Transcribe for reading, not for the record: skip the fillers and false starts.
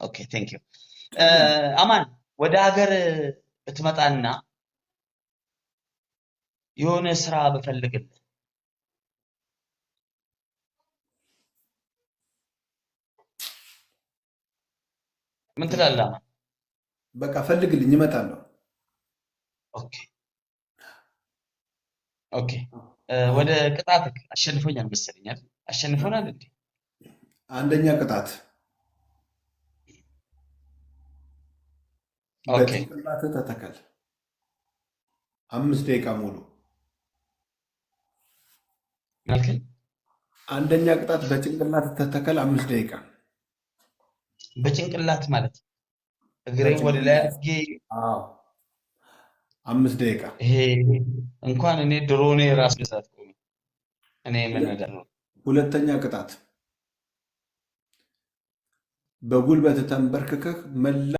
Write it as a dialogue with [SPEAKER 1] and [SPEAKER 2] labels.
[SPEAKER 1] ኦኬ ቴንክ ዩ አማን ወደ ሀገር ብትመጣና የሆነ ስራ ብፈልግልህ ምን ትላለህ አማን?
[SPEAKER 2] በቃ ፈልግልኝ እመጣለሁ።
[SPEAKER 1] ኦኬ ኦኬ ወደ ቅጣትክ አሸንፎኛል መሰለኝ አይደል? አሸንፎናል እንዴ?
[SPEAKER 2] አንደኛ ቅጣት
[SPEAKER 1] ኦኬ
[SPEAKER 2] በጭንቅላት ተተከል 5 ደቂቃ ሙሉ።
[SPEAKER 1] መልከኝ
[SPEAKER 2] አንደኛ ቅጣት በጭንቅላት ተተከል 5 ደቂቃ።
[SPEAKER 1] በጭንቅላት ማለት እግሬን ወደ ላይ አድርጌ
[SPEAKER 2] 5 ደቂቃ።
[SPEAKER 1] ይሄ እንኳን እኔ ድሮኔ ራስ መስራት ቆሜ እኔ ምን ነገር ነው።
[SPEAKER 2] ሁለተኛ ቅጣት በጉልበት ተንበርክከህ መላ